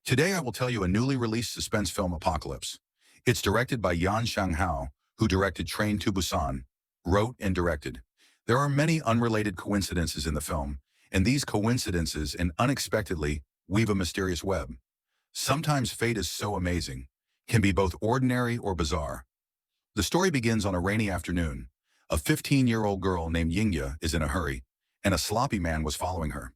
Today I will tell you a newly released suspense film, Apocalypse. It's directed by Yan Shanghao, who directed Train to Busan, wrote and directed. There are many unrelated coincidences in the film, and these coincidences and unexpectedly weave a mysterious web. Sometimes fate is so amazing, can be both ordinary or bizarre. The story begins on a rainy afternoon. A 15-year-old girl named Yingya is in a hurry, and a sloppy man was following her.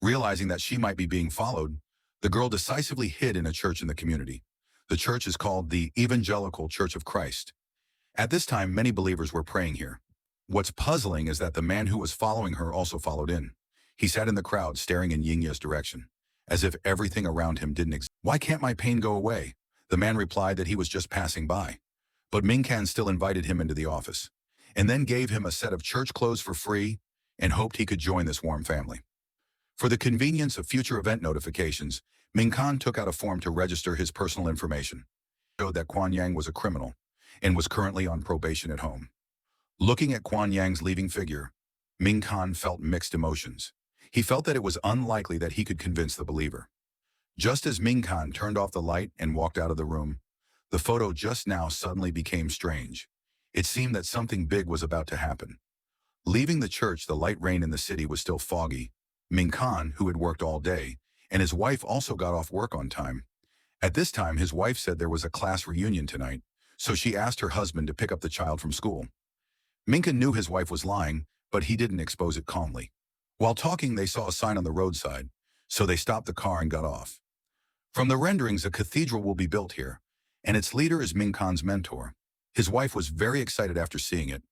Realizing that she might be being followed, the girl decisively hid in a church in the community. The church is called the Evangelical Church of Christ. At this time, many believers were praying here. What's puzzling is that the man who was following her also followed in. He sat in the crowd staring in Yingya's direction, as if everything around him didn't exist. "Why can't my pain go away?" The man replied that he was just passing by. But Mingkan still invited him into the office, and then gave him a set of church clothes for free and hoped he could join this warm family. For the convenience of future event notifications, Mingkan took out a form to register his personal information. It showed that Quan Yang was a criminal and was currently on probation at home. Looking at Quan Yang's leaving figure, Mingkan felt mixed emotions. He felt that it was unlikely that he could convince the believer. Just as Mingkan turned off the light and walked out of the room, the photo just now suddenly became strange. It seemed that something big was about to happen. Leaving the church, the light rain in the city was still foggy. Mingkan, who had worked all day, and his wife also got off work on time. At this time, his wife said there was a class reunion tonight, so she asked her husband to pick up the child from school. Mingkan knew his wife was lying, but he didn't expose it calmly. While talking, they saw a sign on the roadside, so they stopped the car and got off. From the renderings, a cathedral will be built here, and its leader is Mingkan's mentor. His wife was very excited after seeing it.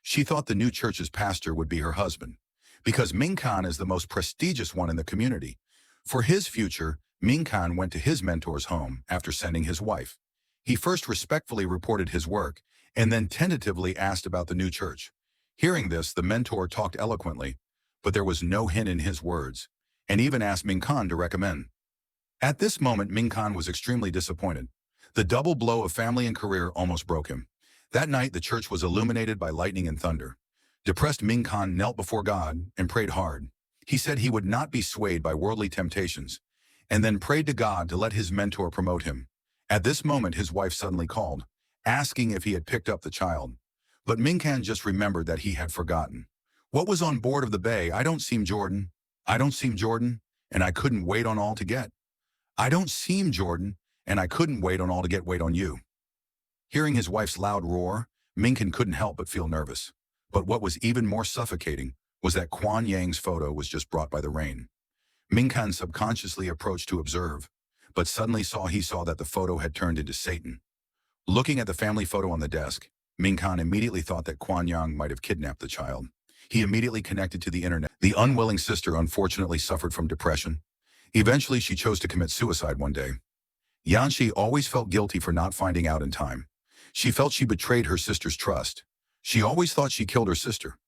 She thought the new church's pastor would be her husband, because Mingkan is the most prestigious one in the community. For his future, Mingkan went to his mentor's home after sending his wife. He first respectfully reported his work, and then tentatively asked about the new church. Hearing this, the mentor talked eloquently, but there was no hint in his words, and even asked Mingkan to recommend. At this moment, Mingkan was extremely disappointed. The double blow of family and career almost broke him. That night, the church was illuminated by lightning and thunder. Depressed, Mingkan knelt before God and prayed hard. He said he would not be swayed by worldly temptations, and then prayed to God to let his mentor promote him. At this moment, his wife suddenly called, asking if he had picked up the child. But Mingkan just remembered that he had forgotten. What was on board of the bay? I don't seem Jordan. I don't seem Jordan, and I couldn't wait on all to get. I don't seem Jordan, and I couldn't wait on all to get wait on you. Hearing his wife's loud roar, Mingkan couldn't help but feel nervous. But what was even more suffocating was that Quan Yang's photo was just brought by the rain. Mingkan subconsciously approached to observe, but suddenly he saw that the photo had turned into Satan. Looking at the family photo on the desk, Mingkan immediately thought that Quan Yang might have kidnapped the child. He immediately connected to the internet. The unwilling sister unfortunately suffered from depression. Eventually, she chose to commit suicide one day. Yanxi always felt guilty for not finding out in time. She felt she betrayed her sister's trust. She always thought she killed her sister.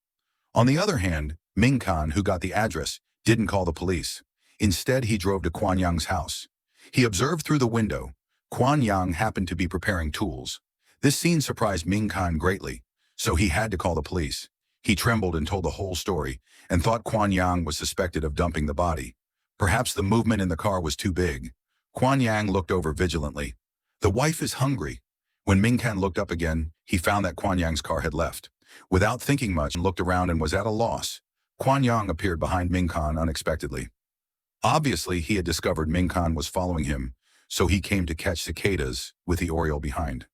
On the other hand, Mingkan, who got the address, didn't call the police. Instead, he drove to Quan Yang's house. He observed through the window. Quan Yang happened to be preparing tools. This scene surprised Mingkan greatly, so he had to call the police. He trembled and told the whole story, and thought Quan Yang was suspected of dumping the body. Perhaps the movement in the car was too big. Quan Yang looked over vigilantly. The wife is hungry. When Mingkan looked up again, he found that Quan Yang's car had left. Without thinking much, he looked around and was at a loss. Quan Yang appeared behind Mingkan unexpectedly. Obviously, he had discovered Mingkan was following him, so he came to catch cicadas with the oriole behind.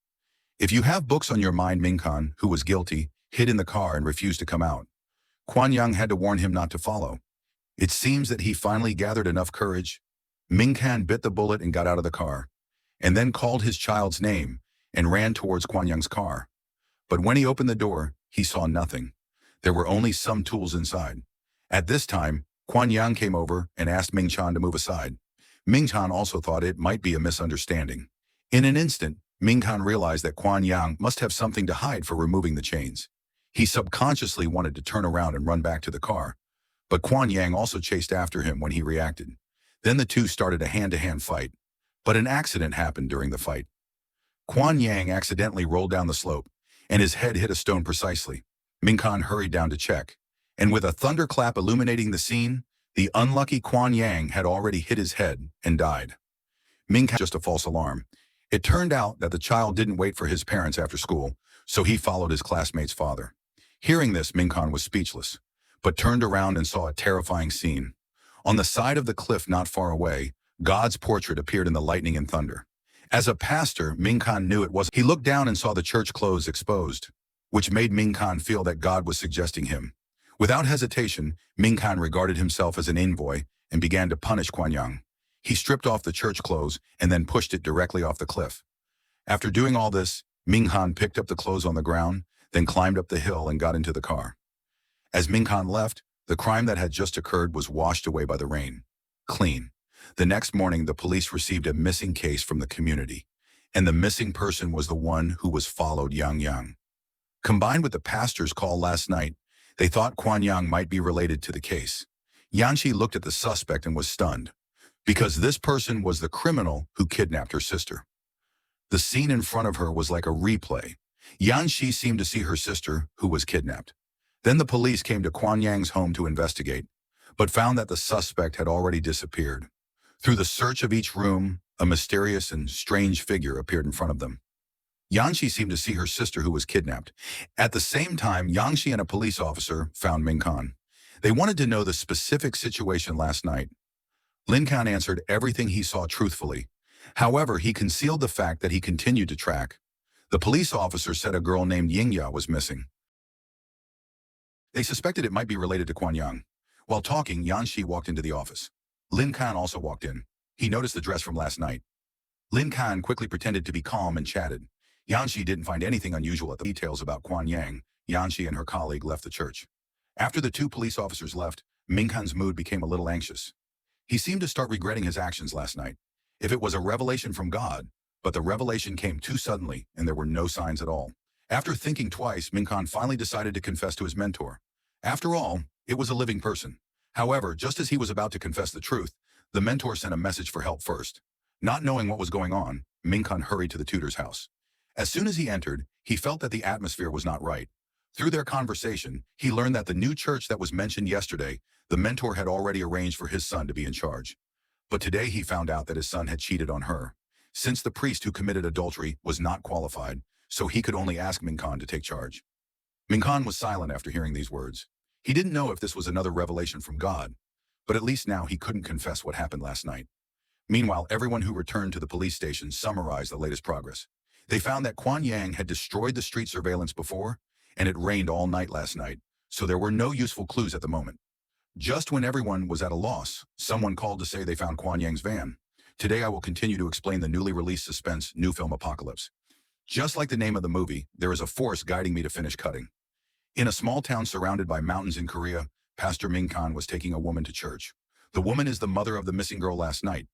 If you have books on your mind, Mingkan, who was guilty, hid in the car and refused to come out. Quan Yang had to warn him not to follow. It seems that he finally gathered enough courage. Mingkan bit the bullet and got out of the car, and then called his child's name and ran towards Quan Yang's car. But when he opened the door, he saw nothing. There were only some tools inside. At this time, Quan Yang came over and asked Mingkan to move aside. Mingkan also thought it might be a misunderstanding. In an instant, Mingkan realized that Quan Yang must have something to hide for removing the chains. He subconsciously wanted to turn around and run back to the car, but Quan Yang also chased after him when he reacted. Then the two started a hand-to-hand fight, but an accident happened during the fight. Quan Yang accidentally rolled down the slope, and his head hit a stone precisely. Mingkan hurried down to check, and with a thunderclap illuminating the scene, the unlucky Quan Yang had already hit his head and died. Ming had just a false alarm. It turned out that the child didn't wait for his parents after school, so he followed his classmate's father. Hearing this, Mingkan was speechless, but turned around and saw a terrifying scene. On the side of the cliff not far away, God's portrait appeared in the lightning and thunder. As a pastor, Mingkan knew it was. He looked down and saw the church clothes exposed, which made Mingkan feel that God was suggesting him. Without hesitation, Mingkan regarded himself as an envoy and began to punish Kuan. He stripped off the church clothes and then pushed it directly off the cliff. After doing all this, Minghan picked up the clothes on the ground, then climbed up the hill and got into the car. As Minghan left, the crime that had just occurred was washed away by the rain. Clean. The next morning, the police received a missing case from the community, and the missing person was the one who was followed Yang. Combined with the pastor's call last night, they thought Kuan Yang might be related to the case. Yanxi looked at the suspect and was stunned, because this person was the criminal who kidnapped her sister. The scene in front of her was like a replay. Yanxi seemed to see her sister, who was kidnapped. Then the police came to Kuan Yang's home to investigate, but found that the suspect had already disappeared. Through the search of each room, a mysterious and strange figure appeared in front of them. Yanxi seemed to see her sister who was kidnapped. At the same time, Yanxi and a police officer found Mingkan. They wanted to know the specific situation last night. Linkan answered everything he saw truthfully. However, he concealed the fact that he continued to track. The police officer said a girl named Yingya was missing. They suspected it might be related to Kuan Yang. While talking, Yanxi walked into the office. Lin Kan also walked in. He noticed the dress from last night. Lin Kan quickly pretended to be calm and chatted. Yanxi didn't find anything unusual at the details about Kuan Yang. Yanxi and her colleague left the church. After the two police officers left, Mingkan's mood became a little anxious. He seemed to start regretting his actions last night. If it was a revelation from God, but the revelation came too suddenly and there were no signs at all. After thinking twice, Mingkan finally decided to confess to his mentor. After all, it was a living person. However, just as he was about to confess the truth, the mentor sent a message for help first. Not knowing what was going on, Mingkan hurried to the tutor's house. As soon as he entered, he felt that the atmosphere was not right. Through their conversation, he learned that the new church that was mentioned yesterday, the mentor had already arranged for his son to be in charge. But today he found out that his son had cheated on her. Since the priest who committed adultery was not qualified, so he could only ask Mingkan to take charge. Mingkan was silent after hearing these words. He didn't know if this was another revelation from God, but at least now he couldn't confess what happened last night. Meanwhile, everyone who returned to the police station summarized the latest progress. They found that Kuan Yang had destroyed the street surveillance before, and it rained all night last night, so there were no useful clues at the moment. Just when everyone was at a loss, someone called to say they found Kuan Yang's van. Today I will continue to explain the newly released Suspense new film Apocalypse. Just like the name of the movie, there is a force guiding me to finish cutting. In a small town surrounded by mountains in Korea, Pastor Mingkan was taking a woman to church. The woman is the mother of the missing girl last night.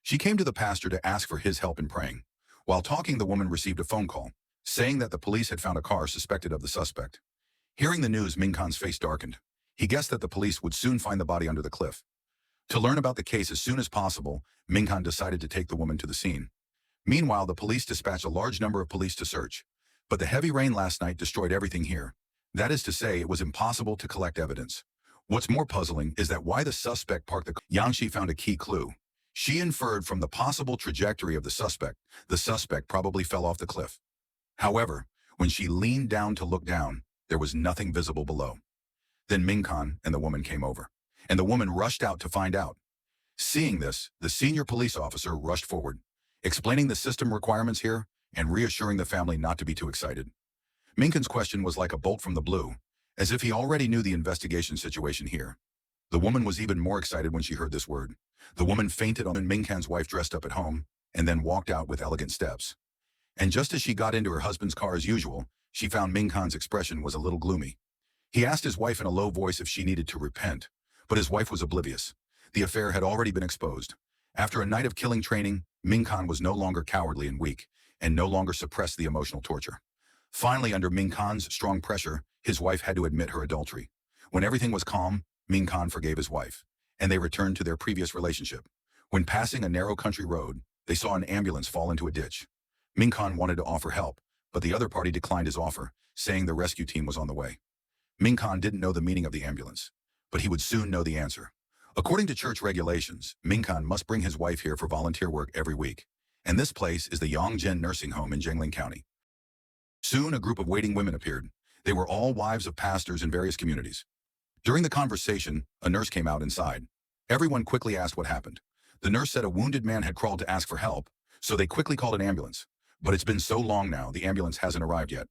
She came to the pastor to ask for his help in praying. While talking, the woman received a phone call, saying that the police had found a car suspected of the suspect. Hearing the news, Mingkan's face darkened. He guessed that the police would soon find the body under the cliff. To learn about the case as soon as possible, Mingkan decided to take the woman to the scene. Meanwhile, the police dispatched a large number of police to search. But the heavy rain last night destroyed everything here. That is to say, it was impossible to collect evidence. What's more puzzling is that why the suspect parked the car. Yanxi found a key clue. She inferred from the possible trajectory of the suspect probably fell off the cliff. However, when she leaned down to look down, there was nothing visible below. Then Mingkan and the woman came over, and the woman rushed out to find out. Seeing this, the senior police officer rushed forward, explaining the system requirements here and reassuring the family not to be too excited. Mingkan's question was like a bolt from the blue, as if he already knew the investigation situation here. The woman was even more excited when she heard this word. The woman fainted on Mingkan's wife dressed up at home, and then walked out with elegant steps. And just as she got into her husband's car as usual, she found Mingkan's expression was a little gloomy. He asked his wife in a low voice if she needed to repent, but his wife was oblivious. The affair had already been exposed. After a night of killing training, Mingkan was no longer cowardly and weak, and no longer suppressed the emotional torture. Finally, under Mingkan's strong pressure, his wife had to admit her adultery. When everything was calm, Mingkan forgave his wife, and they returned to their previous relationship. When passing a narrow country road, they saw an ambulance fall into a ditch. Mingkan wanted to offer help, but the other party declined his offer, saying the rescue team was on the way. Mingkan didn't know the meaning of the ambulance, but he would soon know the answer. According to church regulations, Minkan must bring his wife here for volunteer work every week. And this place is the Yongjin Nursing Home in Jiangling County. Soon, a group of waiting women appeared. They were all wives of pastors in various communities. During the conversation, a nurse came out inside. Everyone quickly asked what happened. The nurse said a wounded man had crawled to ask for help, so they quickly called an ambulance. But it's been so long now, the ambulance hasn't arrived yet.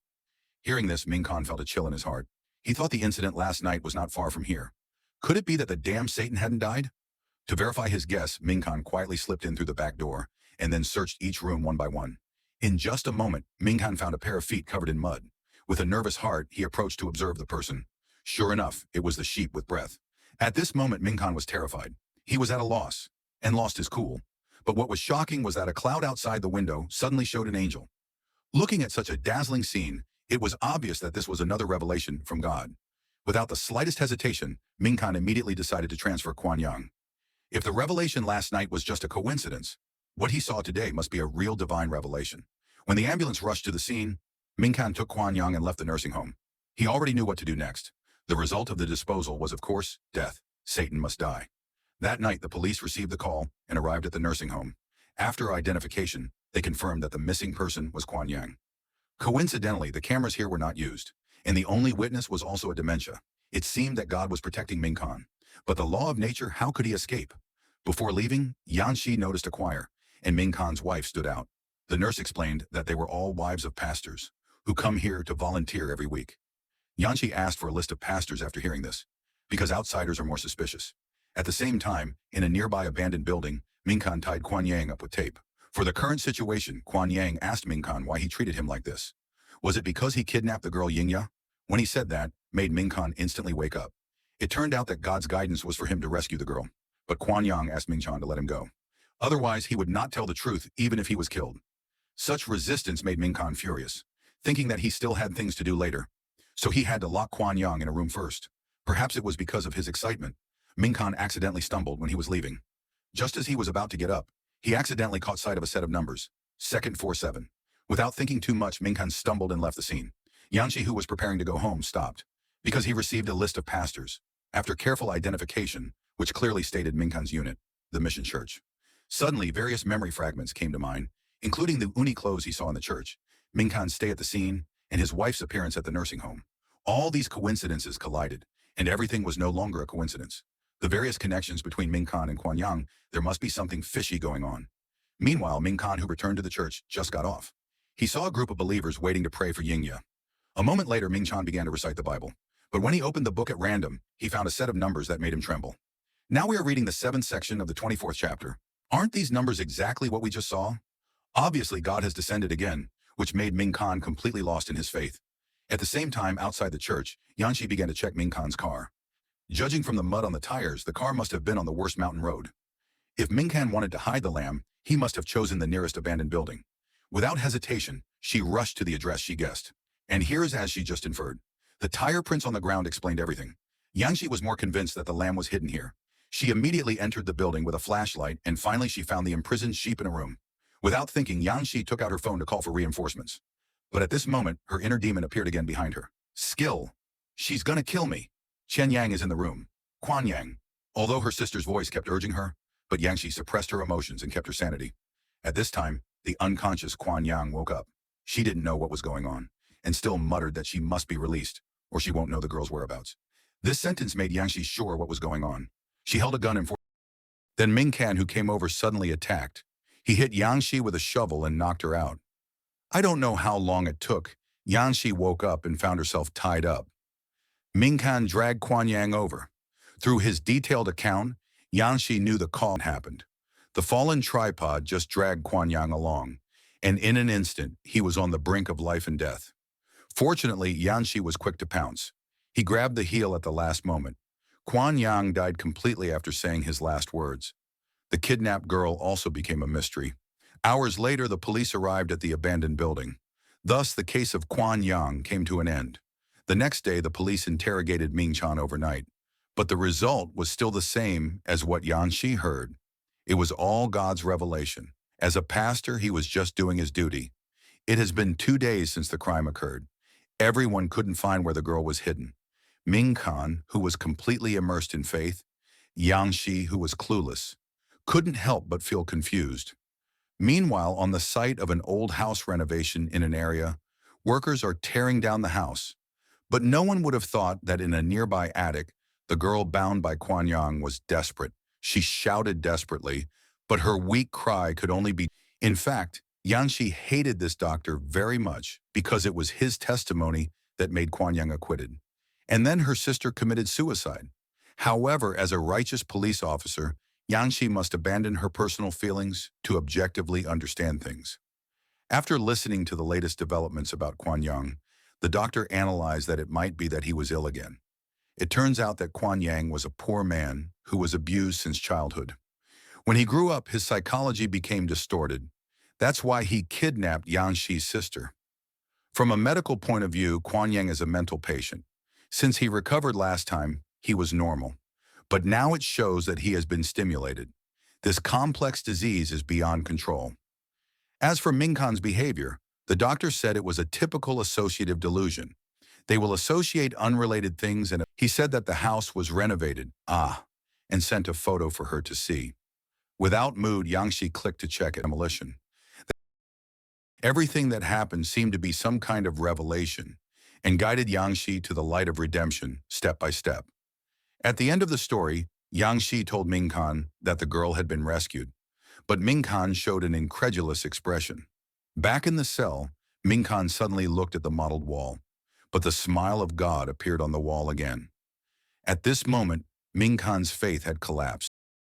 Hearing this, Minkan felt a chill in his heart. He thought the incident last night was not far from here. Could it be that the damn Satan hadn't died? To verify his guess, Minkan quietly slipped in through the back door and then searched each room one by one. In just a moment, Minkan found a pair of feet covered in mud. With a nervous heart, he approached to observe the person. Sure enough, it was the sheep with breath. At this moment, Minkan was terrified. He was at a loss and lost his cool. But what was shocking was that a cloud outside the window suddenly showed an angel. Looking at such a dazzling scene, it was obvious that this was another revelation from God. Without the slightest hesitation, Minkan immediately decided to transfer Kuan Yang. If the revelation last night was just a coincidence, what he saw today must be a real divine revelation. When the ambulance rushed to the scene, Minkan took Kuan Yang and left the nursing home. He already knew what to do next. The result of the disposal was, of course, death. Satan must die. That night, the police received the call and arrived at the nursing home. After identification, they confirmed that the missing person was Kuan Yang. Coincidentally, the cameras here were not used, and the only witness was also a dementia. It seemed that God was protecting Minkan. But the law of nature, how could he escape? Before leaving, Yanxi noticed a choir, and Minkan's wife stood out. The nurse explained that they were all wives of pastors, who come here to volunteer every week. Yanxi asked for a list of pastors after hearing this, because outsiders are more suspicious. At the same time, in a nearby abandoned building, Minkan tied Kuan Yang up with tape. For the current situation, Kuan Yang asked Minkan why he treated him like this. Was it because he kidnapped the girl Yingya? When he said that, made Minkan instantly wake up. It turned out that God's guidance was for him to rescue the girl, but Kuan Yang asked Mingchan to let him go. Otherwise, he would not tell the truth even if he was killed. Such resistance made Minkan furious, thinking that he still had things to do later. So he had to lock Kuan Yang in a room first. Perhaps it was because of his excitement. Minkan accidentally stumbled when he was leaving. Just as he was about to get up, he accidentally caught sight of a set of numbers, second 47. Without thinking too much, Minkan stumbled and left the scene. Yanxi, who was preparing to go home, stopped, because he received a list of pastors. After careful identification, which clearly stated Minkan's unit, the Mission Church. Suddenly, various memory fragments came to mind, including the uni clothes he saw in the church, Minkan's stay at the scene, and his wife's appearance at the nursing home. All these coincidences collided, and everything was no longer a coincidence. The various connections between Minkan and Kuan Yang, there must be something fishy going on. Meanwhile, Minkan, who returned to the church, just got off. He saw a group of believers waiting to pray for Yingya. A moment later, Mingchan began to recite the Bible. But when he opened the book at random, he found a set of numbers that made him tremble. Now we are reading the 7th section of the 24th chapter. Aren't these numbers exactly what we just saw? Obviously, God has descended again, which made Minkan completely lost in his faith. At the same time, outside the church, Yanxi began to check Minkan's car. Judging from the mud on the tires, the car must have been on the worst mountain road. If Minkan wanted to hide the lamb, he must have chosen the nearest abandoned building. Without hesitation, she rushed to the address she guessed. And here's as she just inferred. The tire prints on the ground explained everything. Yanxi was more convinced that the lamb was hidden here. She immediately entered the building with a flashlight, and finally she found the imprisoned sheep in a room. Without thinking, Yanxi took out her phone to call for reinforcements. But at this moment, her inner demon appeared again behind her. Skill. She's gonna kill me. Chen Yang is in the room. Kuan Yang. Although her sister's voice kept urging her, but Yanxi suppressed her emotions and kept her sanity. At this time, the unconscious Kuan Yang woke up. She didn't know what was going on, and still muttered that she must be released, or she won't know the girl's whereabouts. This sentence made Yanxi sure what was going on. She held a gun and then Minkan, who came over, suddenly attacked. He hit Yanxi with a shovel and knocked her out. I don't know how long it took. Yanxi woke up and found herself tied up. Minkan dragged Kuan Yang over. Through his detailed account, Yanxi knew the cause happened. The fallen tripod just dragged Kuan Yang along, and in an instant, he was on the brink of life and death. Fortunately, Yanxi was quick to pounce. He grabbed the heel at the last moment. Kuan Yang died completely after saying his last words. The kidnapped girl also became a mystery. Hours later, the police arrived at the abandoned building. Thus, the case of Kuan Yang came to an end. The next day, the police interrogated Mingchan overnight. But the result was still the same as what Yanxi heard. It was all God's revelation. As a pastor, he was just doing his duty. It has been 2 days since the crime occurred. Everyone couldn't find where the girl was hidden. Mingkan, who was completely immersed in faith, Yang Shi, who was clueless, couldn't help but feel confused. Meanwhile, on the site of an old house renovation in an area, workers are tearing down the house. But no one would have thought that in a nearby attic, the girl bound by Kuan Yang was desperate. She shouted desperately, but her weak cry could only be. In fact, Yang Shi hated this doctor very much because it was his testimony that made Kuan Yang acquitted. And then her sister committed suicide. However, as a righteous police officer, Yang Shi must abandon her personal feelings to objectively understand things. After listening to the latest developments about Kuan Yang, the doctor analyzed that it might be that he was ill again. It turns out that Kuan Yang was a poor man who was abused since childhood. When he grew up, his psychology became distorted. That's why he kidnapped Yang Shi's sister. From a medical point of view, Kuan Yang is a mental patient. Since he recovered last time, he was normal. But now it shows that he has been stimulated. This complex disease is beyond control. As for Mingkan's behavior, the doctor said it was a typical associative delusion. They will associate unrelated things, and he said that the house was renovated, and sent a photo for her to see. Without mood, Yang Shi clicked to check it. Demolition. Everything that happened seemed to be some kind of revelation and guided Yang Shi to the light of redemption, step by step. At the end of the story, Yang Shi told Mingkan that the girl had been rescued, but Mingkan showed an incredulous expression. Back in the cell, Mingkan suddenly looked at the mottled wall, but the smile of God appeared on the wall again. At this moment, Mingkan's faith had collapsed.